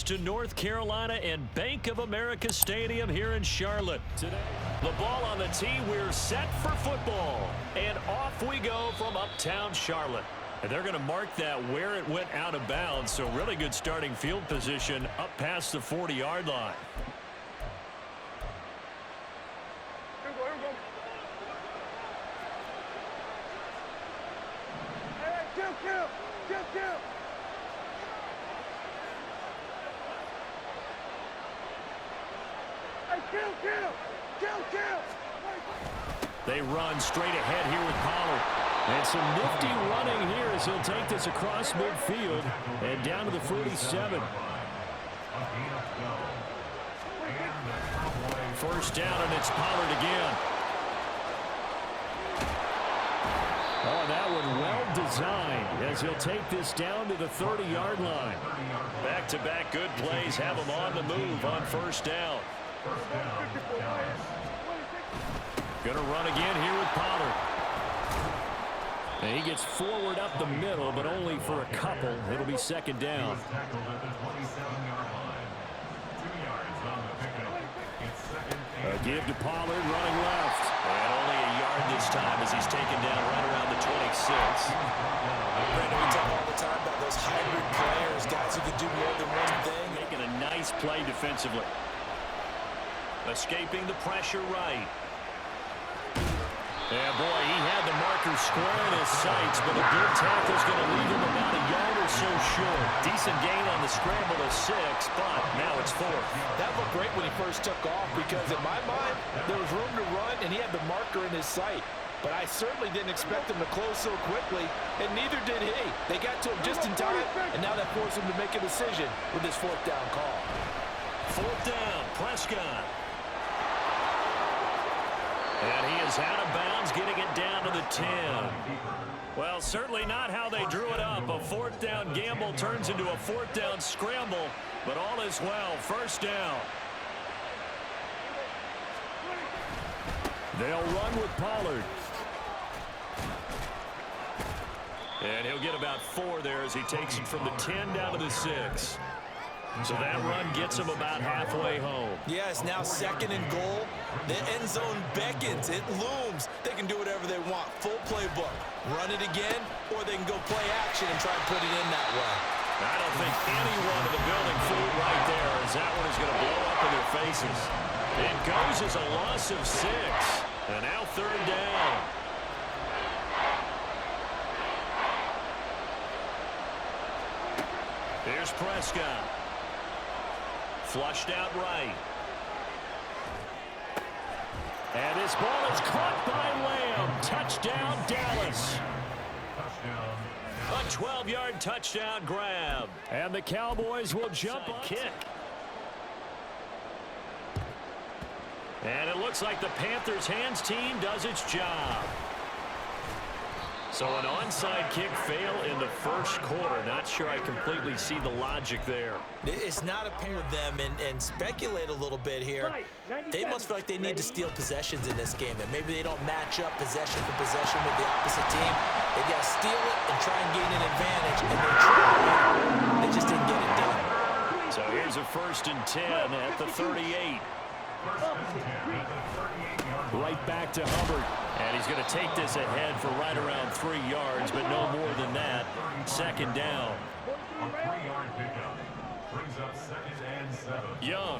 goes to North Carolina and Bank of America Stadium here in Charlotte. Today, the ball on the tee. We're set for football. And off we go from uptown Charlotte. And they're going to mark that where it went out of bounds. So really good starting field position up past the 40-yard line. They run straight ahead here with Pollard. And some nifty running here as he'll take this across midfield and down to the 47. First down, and it's Pollard again. Oh, that one well designed as he'll take this down to the 30-yard line. Back-to-back good plays have him on the move on first down. Going to run again here with Pollard. And he gets forward up the middle, but only for a couple. It'll be second down. A give to Pollard, running left. And only a yard this time as he's taken down right around the 26. Brandon, we talk all the time about those hybrid players, guys who can do more than one thing. Making a nice play defensively. Escaping the pressure right. Yeah, boy, he had the marker square in his sights, but a good tackle is going to leave him about a yard or so short. Decent gain on the scramble of 6, but now it's 4. That looked great when he first took off because, in my mind, there was room to run, and he had the marker in his sight. But I certainly didn't expect him to close so quickly, and neither did he. They got to him just in time, and now that forced him to make a decision with this fourth down call. Fourth down, Prescott. And he is out of bounds, getting it down to the 10. Well, certainly not how they drew it up. A fourth down gamble turns into a fourth down scramble, but all is well. First down. They'll run with Pollard. And he'll get about 4 there as he takes it from the 10 down to the 6. So that run gets him about halfway home. Yeah, it's now second and goal. The end zone beckons. It looms. They can do whatever they want. Full playbook. Run it again, or they can go play action and try and put it in that way. I don't think anyone in the building fooled right there, as that one is going to blow up in their faces. It goes as a loss of 6. And now third down. Here's Prescott. Flushed out right. And this ball is caught by Lamb. Touchdown, Dallas. A 12-yard touchdown grab. And the Cowboys will jump on kick. And it looks like the Panthers hands team does its job. So an onside kick fail in the first quarter. Not sure I completely see the logic there. It's not apparent to them, and speculate a little bit here. They must feel like they need to steal possessions in this game, and maybe they don't match up possession for possession with the opposite team. They got to steal it and try and gain an advantage, and they tried. They just didn't get it done. So here's a 1st and 10 at the 38. Right back to Hubbard. And he's going to take this ahead for right around 3 yards, but no more than that. Second down. A 3-yard pickup brings up 2nd and 7. Young.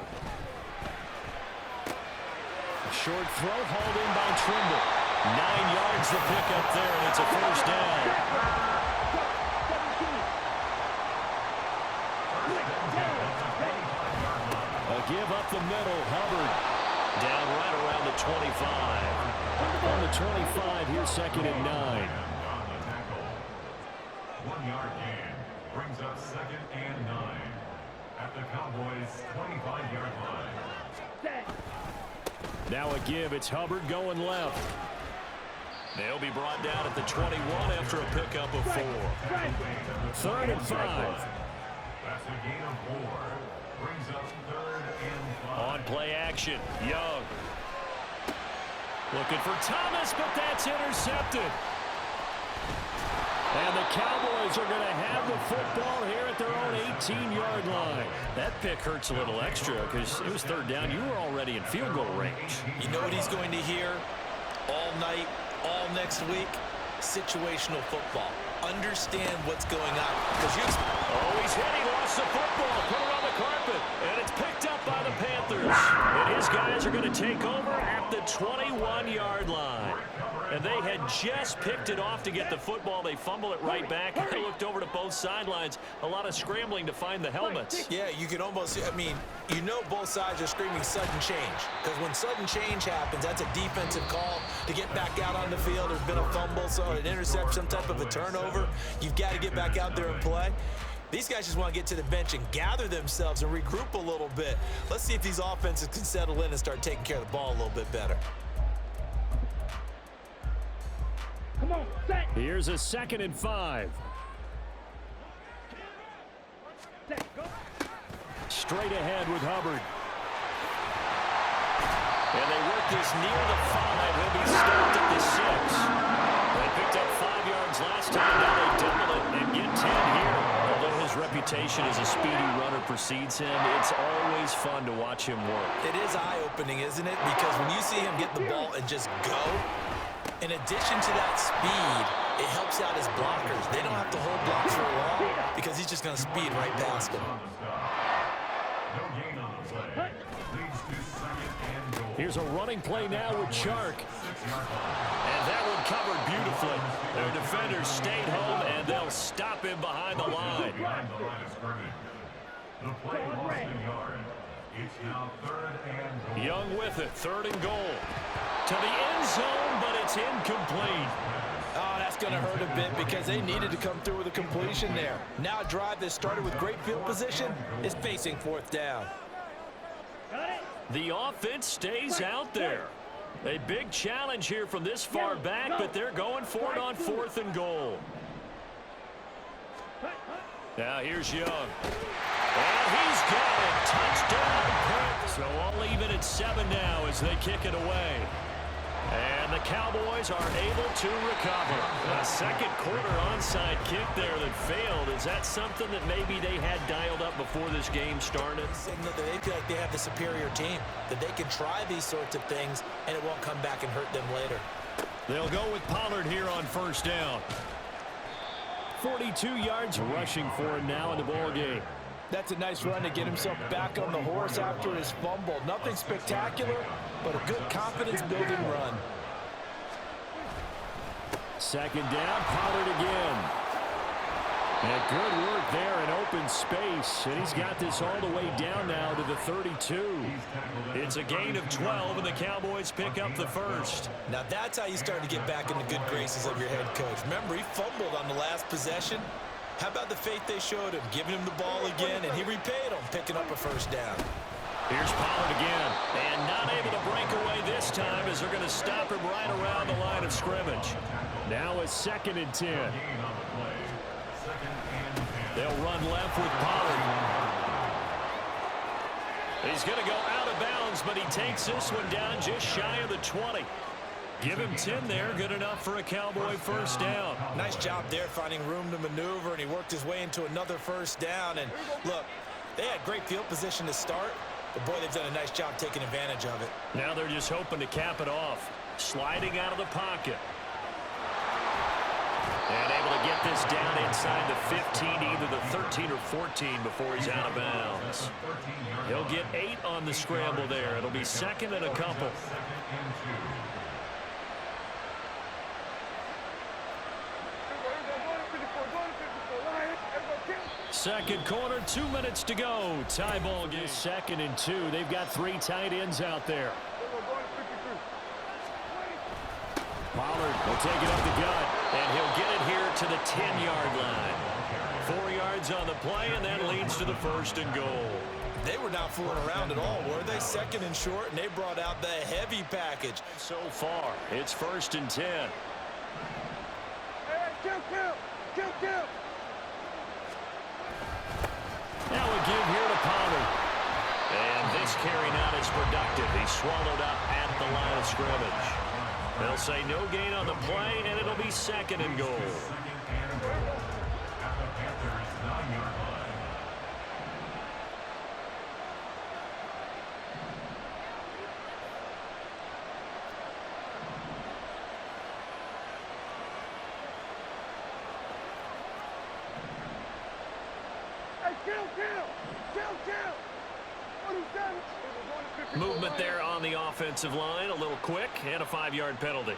Short throw hauled in by Trimble. 9 yards the pickup there, and it's a first down. A give up the middle. Hubbard down right around the 25. On the 25, here's 2nd and 9. 1-yard gain brings up 2nd and 9 at the Cowboys' 25-yard line. Now a give. It's Hubbard going left. They'll be brought down at the 21 after a pickup of 4. 3rd and 5. That's a gain of 4. Brings up 3rd and 5. On play action, Young. Looking for Thomas, but that's intercepted. And the Cowboys are going to have the football here at their own 18-yard line. That pick hurts a little extra because it was third down. You were already in field goal range. You know what he's going to hear all night, all next week? Situational football. Understand what's going on. He's hit. He lost the football. Put it on the carpet. And it's picked up by the Panthers. And his guys are going to take over at the 21-yard line. And they had just picked it off to get the football. They fumble it right back. I looked over to both sidelines. A lot of scrambling to find the helmets. Yeah, you can almost, you know both sides are screaming sudden change. Because when sudden change happens, that's a defensive call to get back out on the field. There's been a fumble, so an interception, some type of a turnover. You've got to get back out there and play. These guys just want to get to the bench and gather themselves and regroup a little bit. Let's see if these offenses can settle in and start taking care of the ball a little bit better. Come on, set. Here's a 2nd and 5. Straight ahead with Hubbard. And they work this near the 5. He'll be stopped at the 6. They picked up 5 yards last time. Now they double it and get 10 here. Although his reputation as a speedy runner precedes him, it's always fun to watch him work. It is eye-opening, isn't it? Because when you see him get the ball and just go, in addition to that speed, it helps out his blockers. They don't have to hold blocks for long because he's just going to speed right past them. No gain on the play. Leads to 2nd and goal. Here's a running play now with Chark. And that one covered beautifully. Their defenders stayed home, and they'll stop him behind the line. Behind the line of scrimmage. The play lost a yard. It's now 3rd and goal. Young with it, 3rd and goal. To the end zone, but it's incomplete. Oh, that's going to hurt a bit because they needed to come through with a completion there. Now a drive that started with great field position is facing 4th down. The offense stays out there. A big challenge here from this far back, but they're going for it on 4th and goal. Now here's Young. And he's got it. Touchdown. So all even at 7 now as they kick it away. And the Cowboys are able to recover. A 2nd quarter onside kick there that failed. Is that something that maybe they had dialed up before this game started? Signal that they feel like they have the superior team, that they can try these sorts of things and it won't come back and hurt them later. They'll go with Pollard here on 1st down. 42 yards rushing for him now in the ball game. That's a nice run to get himself back on the horse after his fumble. Nothing spectacular, but a good confidence-building run. 2nd down, Pollard again. And good work there in open space. And he's got this all the way down now to the 32. It's a gain of 12, and the Cowboys pick up the 1st. Now that's how you start to get back in the good graces of your head coach. Remember, he fumbled on the last possession. How about the faith they showed him, giving him the ball again, and he repaid them, picking up a 1st down. Here's Pollard again, and not able to break away this time as they're going to stop him right around the line of scrimmage. Now a 2nd and 10. They'll run left with Pollard. He's going to go out of bounds, but he takes this one down just shy of the 20. Give him 10 there, good enough for a Cowboy 1st down. Nice job there finding room to maneuver, and he worked his way into another 1st down. And look, they had great field position to start, but boy, they've done a nice job taking advantage of it. Now they're just hoping to cap it off. Sliding out of the pocket. And able to get this down inside the 15, either the 13 or 14 before he's out of bounds. He'll get 8 on the scramble there. It'll be 2nd and a couple. 2nd quarter, 2 minutes to go. Tie ball game. 2nd and 2. They've got 3 tight ends out there. Pollard will take it up the gut, and he'll get it here to the 10-yard line. 4 yards on the play, and that leads to the 1st and goal. They were not fooling around at all, were they? 2nd and short, and they brought out the heavy package. So far, it's 1st and 10. Kill. Now a give here to Pollard. And this carry not as productive. He's swallowed up at the line of scrimmage. They'll say no gain on the play, and it'll be 2nd and goal. At the Panthers' 9-yard line. Hey, kill! Movement there on the offensive line, a little quick, and a 5-yard penalty.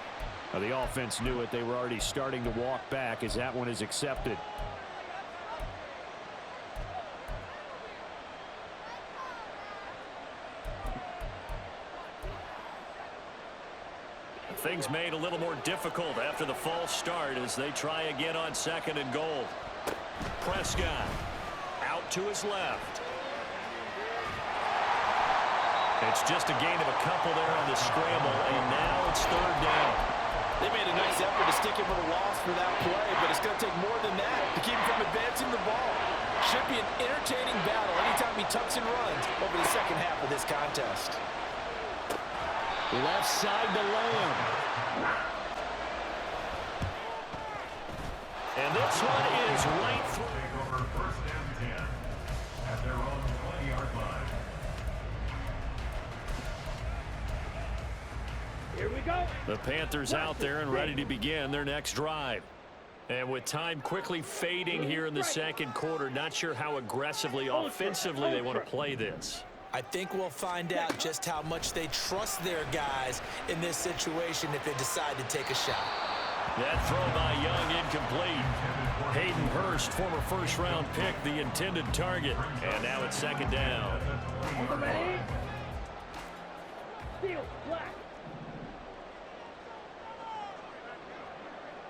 Now, the offense knew it. They were already starting to walk back as that one is accepted. Things made a little more difficult after the false start as they try again on 2nd and goal. Prescott out to his left. It's just a gain of a couple there on the scramble, and now it's 3rd down. They made a nice effort to stick him with a loss for that play, but it's going to take more than that to keep him from advancing the ball. Should be an entertaining battle anytime he tucks and runs over the second half of this contest. Left side to Lamb. And this one is right through. Take over 1st and 10 at their own 20-yard line. Here we go. The Panthers out there and ready to begin their next drive. And with time quickly fading here in the 2nd quarter, not sure how aggressively, offensively they want to play this. I think we'll find out just how much they trust their guys in this situation if they decide to take a shot. That throw by Young incomplete. Hayden Hurst, former 1st-round pick, the intended target. And now it's 2nd down. Ready? Steel, black.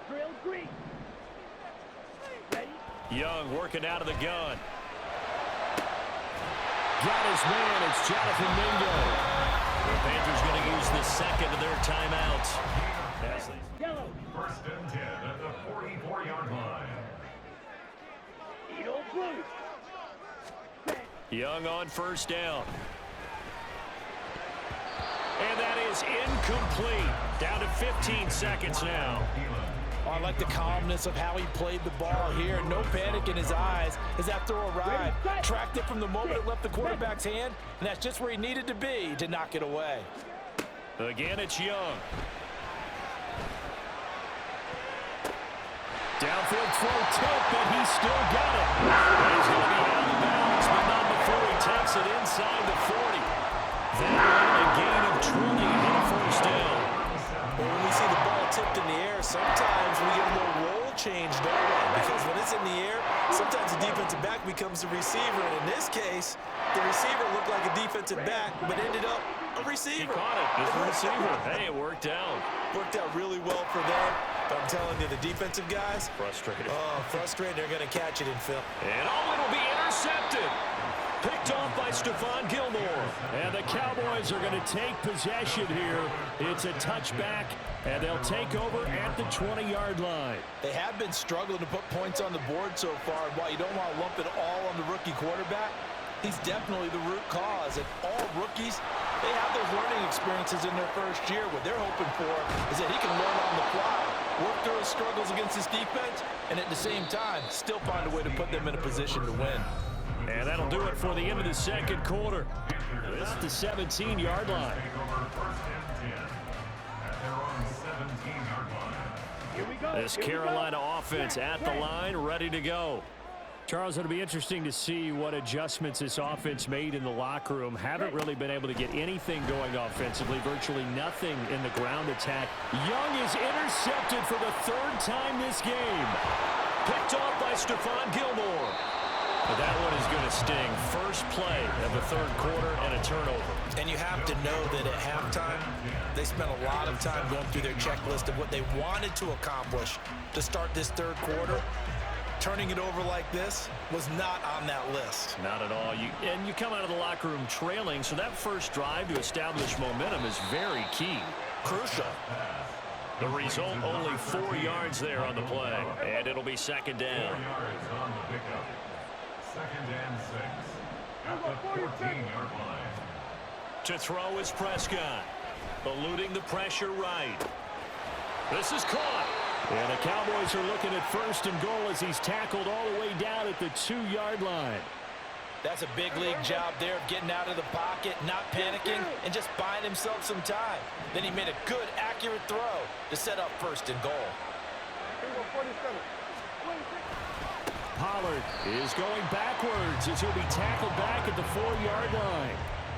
Drill, green. Ready? Young working out of the gun. Got his man. It's Jonathan Mingo. The Panthers going to use the 2nd of their timeouts. Yellow. 1st and 10 at the 44-yard line. Eagle blue. Set. Young on 1st down. And that is incomplete. Down to 15 seconds now. Oh, I like the calmness of how he played the ball here. No panic in his eyes as that throw arrived. Tracked it from the moment it left the quarterback's hand, and that's just where he needed to be to knock it away. Again, it's Young. Downfield throw tilt, but he still got it. He's going to be out of bounds, but not before he takes it inside the 40. Then a gain of 20 and a 1st down. But when we see the ball tipped in the air, sometimes we get a little roll change, don't we? Because when it's in the air, sometimes the defensive back becomes the receiver. And in this case, the receiver looked like a defensive back, but ended up a receiver. He caught it as a receiver. Hey, it worked out. Worked out really well for them. But I'm telling you, the defensive guys, Frustrated. oh, frustrated. They're going to catch it in film. And it'll be intercepted. Picked off by Stephon Gilmore. And the Cowboys are going to take possession here. It's a touchback, and they'll take over at the 20-yard line. They have been struggling to put points on the board so far, and while you don't want to lump it all on the rookie quarterback, he's definitely the root cause. And all rookies, they have those learning experiences in their first year. What they're hoping for is that he can learn on the fly, work through his struggles against his defense, and at the same time, still find a way to put them in a position to win. And that'll do it for the end of the 2nd quarter. This is the 17-yard line. Take over 1st and 10 at their own 17-yard line. Here we go. This Carolina offense at the line, ready to go. Charles, it'll be interesting to see what adjustments this offense made in the locker room. Haven't really been able to get anything going offensively, virtually nothing in the ground attack. Young is intercepted for the 3rd time this game. Picked off by Stephon Gilmore. But that one is going to sting. First play of the 3rd quarter and a turnover. And you have to know that at halftime, they spent a lot of time going through their checklist of what they wanted to accomplish to start this 3rd quarter. Turning it over like this was not on that list. Not at all. And you come out of the locker room trailing, so that first drive to establish momentum is very key. Crucial. The result, only 4 yards there on the play. And it'll be 2nd down. 4 yards on the pickup. 2nd and 6 at the 14-yard line. To throw is Prescott. Eluding the pressure right. This is caught. And the Cowboys are looking at 1st and goal as he's tackled all the way down at the 2-yard line. That's a big league job there of getting out of the pocket, not panicking, and just buying himself some time. Then he made a good, accurate throw to set up 1st and goal. Pollard is going backwards as he'll be tackled back at the 4-yard line.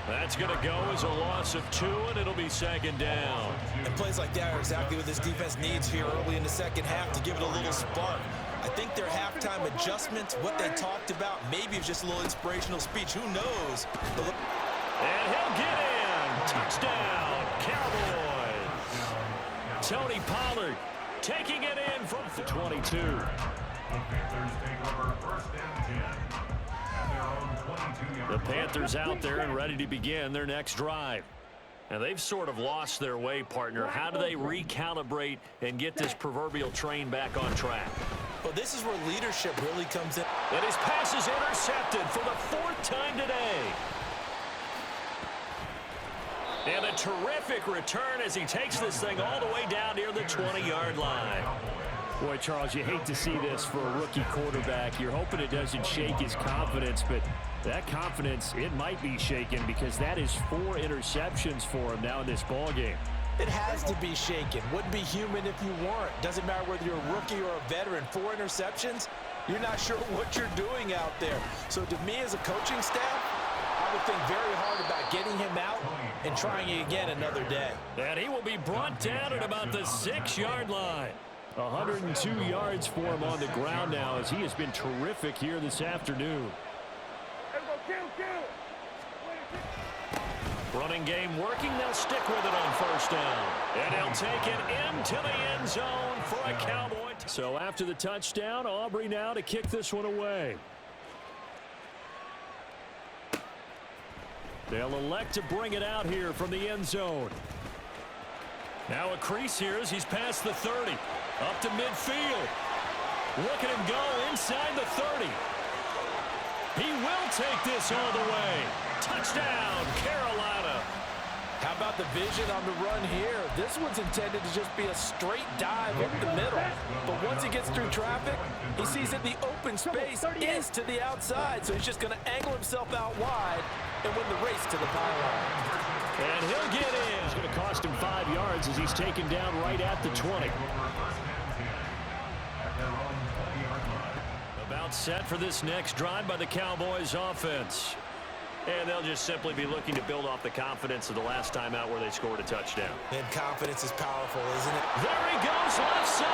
That's going to go as a loss of 2, and it'll be 2nd down. And plays like that are exactly what this defense needs here early in the second half to give it a little spark. I think their halftime adjustments, what they talked about, maybe it's just a little inspirational speech. Who knows? And he'll get in. Touchdown, Cowboys. Tony Pollard taking it in from the 22. The Panthers take over 1st and 10 at their own 22-yard line. The Panthers out there and ready to begin their next drive. And they've sort of lost their way, partner. How do they recalibrate and get this proverbial train back on track? Well, this is where leadership really comes in. And his pass is intercepted for the 4th time today. And a terrific return as he takes this thing all the way down near the 20-yard line. Boy, Charles, you hate to see this for a rookie quarterback. You're hoping it doesn't shake his confidence, but that confidence, it might be shaken because that is 4 interceptions for him now in this ballgame. It has to be shaken. Wouldn't be human if you weren't. Doesn't matter whether you're a rookie or a veteran. 4 interceptions, you're not sure what you're doing out there. So to me as a coaching staff, I would think very hard about getting him out and trying it again another day. And he will be brought down at about the 6-yard line. 102 yards for him on the ground now as he has been terrific here this afternoon. Running game working. They'll stick with it on 1st down. And he'll take it into the end zone for a Cowboy. So after the touchdown, Aubrey now to kick this one away. They'll elect to bring it out here from the end zone. Now a crease here as he's past the 30. Up to midfield. Look at him go inside the 30. He will take this all the way. Touchdown, Carolina. How about the vision on the run here? This one's intended to just be a straight dive up the middle. But once he gets through traffic, he sees that the open space is to the outside. So he's just going to angle himself out wide and win the race to the pylon. And he'll get in. It's going to cost him 5 yards as he's taken down right at the 20. About set for this next drive by the Cowboys offense. And they'll just simply be looking to build off the confidence of the last time out where they scored a touchdown. And confidence is powerful, isn't it? There he goes, left side.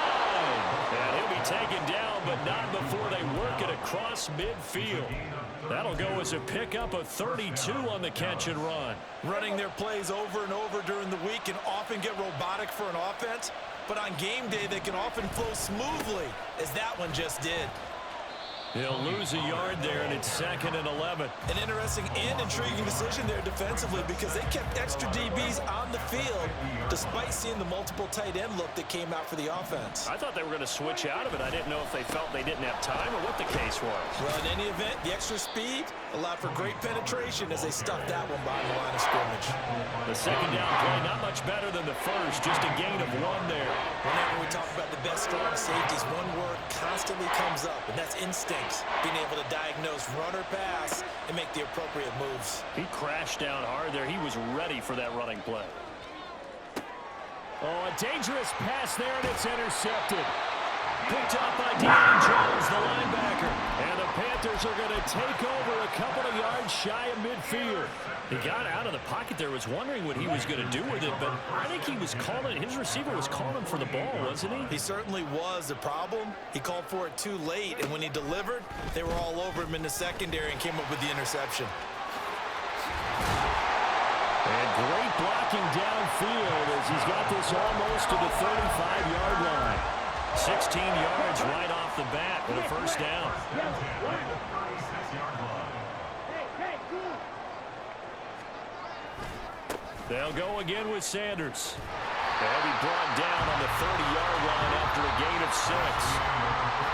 And he'll be taken down, but not before they work it across midfield. That'll go as a pickup of 32 on the catch and run. Running their plays over and over during the week can often get robotic for an offense, but on game day they can often flow smoothly, as that one just did. He'll lose a yard there, and it's 2nd and 11. An interesting and intriguing decision there defensively because they kept extra DBs on the field despite seeing the multiple tight end look that came out for the offense. I thought they were going to switch out of it. I didn't know if they felt they didn't have time or what the case was. Well, in any event, the extra speed allowed for great penetration as they stuffed that one behind the line of scrimmage. The 2nd down play, not much better than the first, just a gain of 1 there. Whenever we talk about the best strong safeties, one word constantly comes up, and that's instinct. Being able to diagnose run or pass and make the appropriate moves. He crashed down hard there. He was ready for that running play. Oh, a dangerous pass there, and it's intercepted. Picked up by Deion Jones, the linebacker. And the Panthers are going to take over a couple of yards shy of midfield. He got out of the pocket there, was wondering what he was going to do with it, but I think he was calling, his receiver was calling for the ball, wasn't he? He certainly was. The problem, he called for it too late, and when he delivered, they were all over him in the secondary and came up with the interception. And great blocking downfield as he's got this almost to the 35-yard line. 16 yards right off the bat with a 1st down. They'll go again with Sanders. They'll be brought down on the 30-yard line after a gain of 6.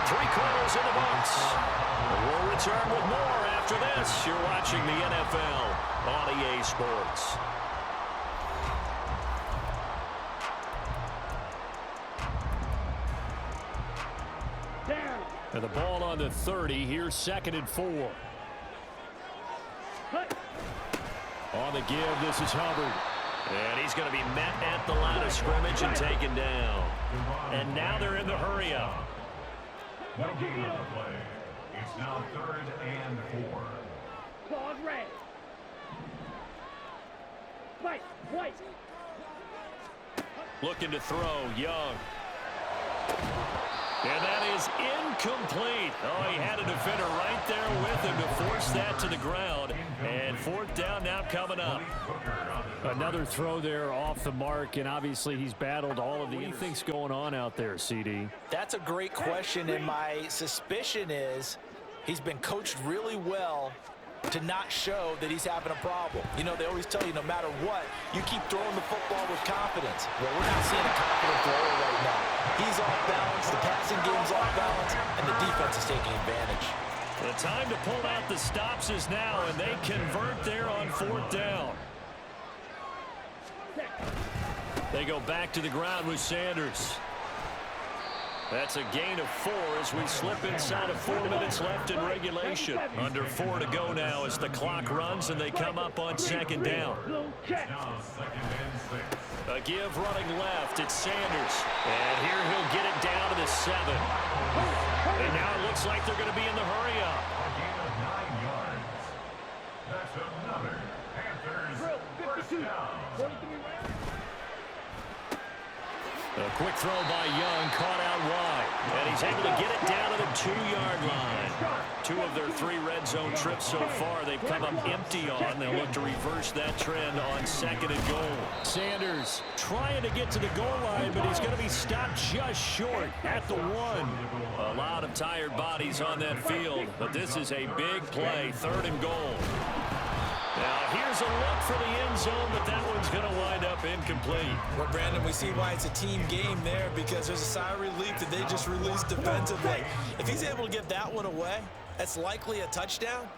3 quarters in the books. We'll return with more after this. You're watching the NFL on EA Sports. And the ball on the 30. Here's 2nd and 4. On the give, this is Hubbard. And he's going to be met at the line of scrimmage and taken down. And now they're in the hurry-up. No gain on the play. It's now 3rd and 4. Ball red. White. Looking to throw, Young. And that is incomplete. Oh, he had a defender right there with him to force that to the ground. And 4th down now coming up. Another throw there off the mark, and obviously he's battled all of the... What do you think's going on out there, CD? That's a great question, and my suspicion is he's been coached really well to not show that he's having a problem. You know, they always tell you no matter what, you keep throwing the football with confidence. Well, we're not seeing a confident thrower right now. He's off balance, the passing game's off balance, and the defense is taking advantage. The time to pull out the stops is now, and they convert there on 4th down. They go back to the ground with Sanders. That's a gain of 4 as we slip inside of 4 minutes left in regulation. Under 4 to go now as the clock runs and they come up on 2nd down. Now 2nd and 6. A give running left. It's Sanders. And here he'll get it down to the 7. And now it looks like they're going to be in the hurry-up. A gain of 9 yards. That's another Panthers first down. A quick throw by Young, caught out wide. And he's able to get it down to the 2-yard line. 2 of their 3 red zone trips so far they've come up empty on. They'll look to reverse that trend on 2nd and goal. Sanders trying to get to the goal line, but he's going to be stopped just short at the 1. A lot of tired bodies on that field, but this is a big play, 3rd and goal. Now, here's a look for the end zone, but that one's going to wind up incomplete. Well, Brandon, we see why it's a team game there because there's a sigh of relief that they just released defensively. If he's able to get that one away, that's likely a touchdown.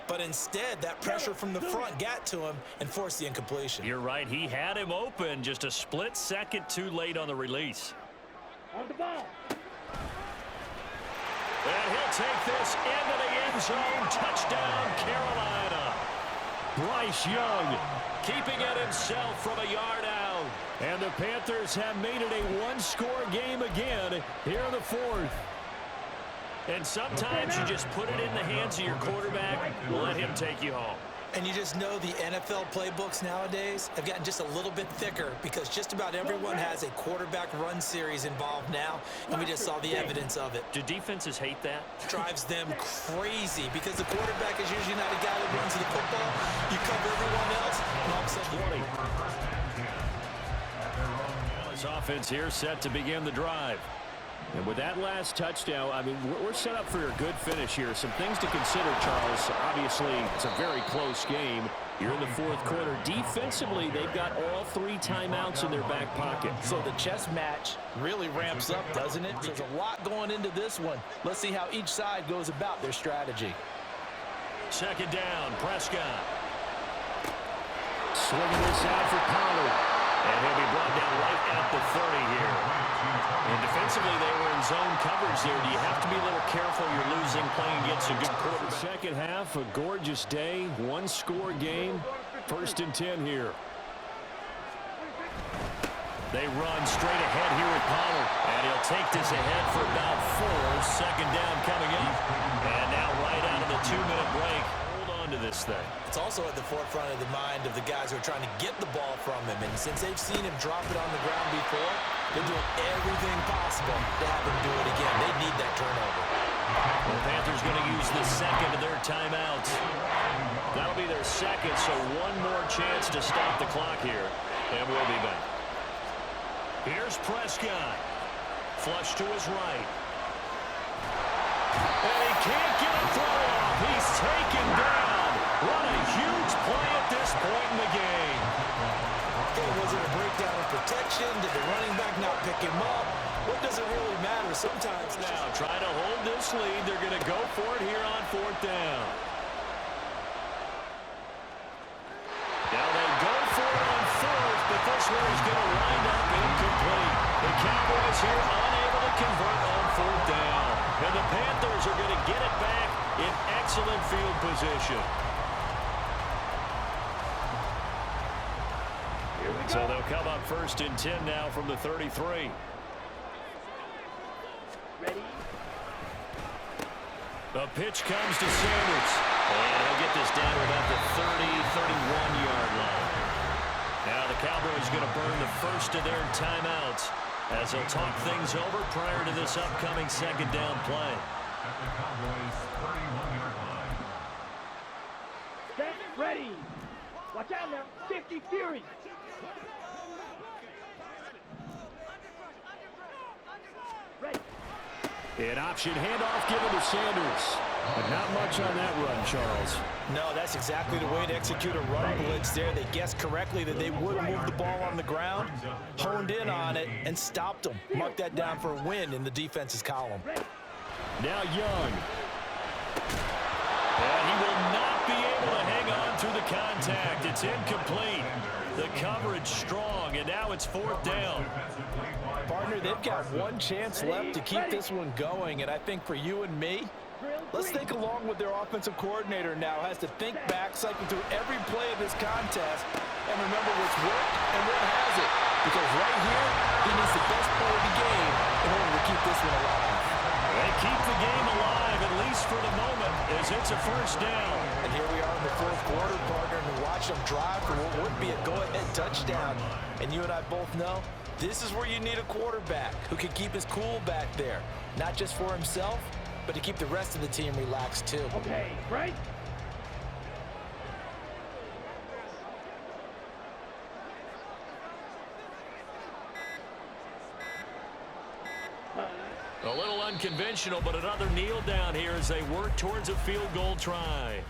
But instead, that pressure from the front got to him and forced the incompletion. You're right. He had him open, just a split second too late on the release. On the ball. And he'll take this into the end zone. Touchdown, Carolina. Bryce Young keeping it himself from a yard out. And the Panthers have made it a 1-score game again here in the 4th. And sometimes you just put it in the hands of your quarterback and let him take you home. And you just know the NFL playbooks nowadays have gotten just a little bit thicker because just about everyone has a quarterback run series involved now, and we just saw the evidence of it. Do defenses hate that? Drives them crazy because the quarterback is usually not a guy that runs the football. You cover everyone else, and all of a sudden... 20. This offense here set to begin the drive. And with that last touchdown, I mean, we're set up for a good finish here. Some things to consider, Charles. Obviously, it's a very close game. You're in the 4th quarter. Defensively, they've got all 3 timeouts in their back pocket. So the chess match really ramps up, doesn't it? There's a lot going into this one. Let's see how each side goes about their strategy. 2nd down, Prescott. Swinging this out for Pollard. And he'll be brought down right at the 30 here. And defensively, they were in zone coverage there. Do you have to be a little careful? You're losing playing against a good quarterback. 2nd half, a gorgeous day, 1-score game. 1st and 10 here. They run straight ahead here with Pollard. And he'll take this ahead for about 4. 2nd down coming up. And now right out of the 2-minute break. Hold on to this thing. It's also at the forefront of the mind of the guys who are trying to get the ball from him. And since they've seen him drop it on the ground before, they're doing everything possible to have him do it again. They need that turnover. The Panthers going to use the 2nd of their timeouts. That'll be their 2nd, so 1 more chance to stop the clock here. And we'll be back. Here's Prescott. Flush to his right. And he can't get a throw off. He's taken down. What a huge play at this point in the game. Okay, was it a breakdown of protection? Did the running back not pick him up? What does it really matter? Sometimes now trying to hold this lead. They're going to go for it here on 4th down. Now they go for it on 4th, but this one is going to wind up incomplete. The Cowboys here unable to convert on 4th down. And the Panthers are going to get it back in excellent field position. So they'll come up 1st and 10 now from the 33. Ready? The pitch comes to Sanders. And he'll get this down to about the 31-yard line. Now the Cowboys going to burn the first of their timeouts as they'll talk things over prior to this upcoming 2nd down play. At the Cowboys' 31-yard line. Set, ready. Watch out now. 50 Fury. Ready. An option handoff given to Sanders. But not much on that run, Charles. No, that's exactly the way to execute a run blitz there. They guessed correctly that they would move the ball on the ground, honed in on it, and stopped them. Mark that down for a win in the defense's column. Now Young. And he will not be able to hang on through the contact. It's incomplete. The coverage strong, and now it's 4th down. Partner, they've got one chance left to keep this one going, and I think for you and me, let's think along with their offensive coordinator now. Has to think back, cycle through every play of this contest, and remember what's worked and what hasn't. Because right here, he needs the best play of the game in order to keep this one alive. They keep the game alive, at least for the moment, as it's a 1st down. And here we are in the 4th quarter, partner, and watch them drive for what would be a go-ahead touchdown. And you and I both know this is where you need a quarterback who can keep his cool back there, not just for himself, but to keep the rest of the team relaxed too. Okay, right? A little unconventional, but another kneel down here as they work towards a field goal try.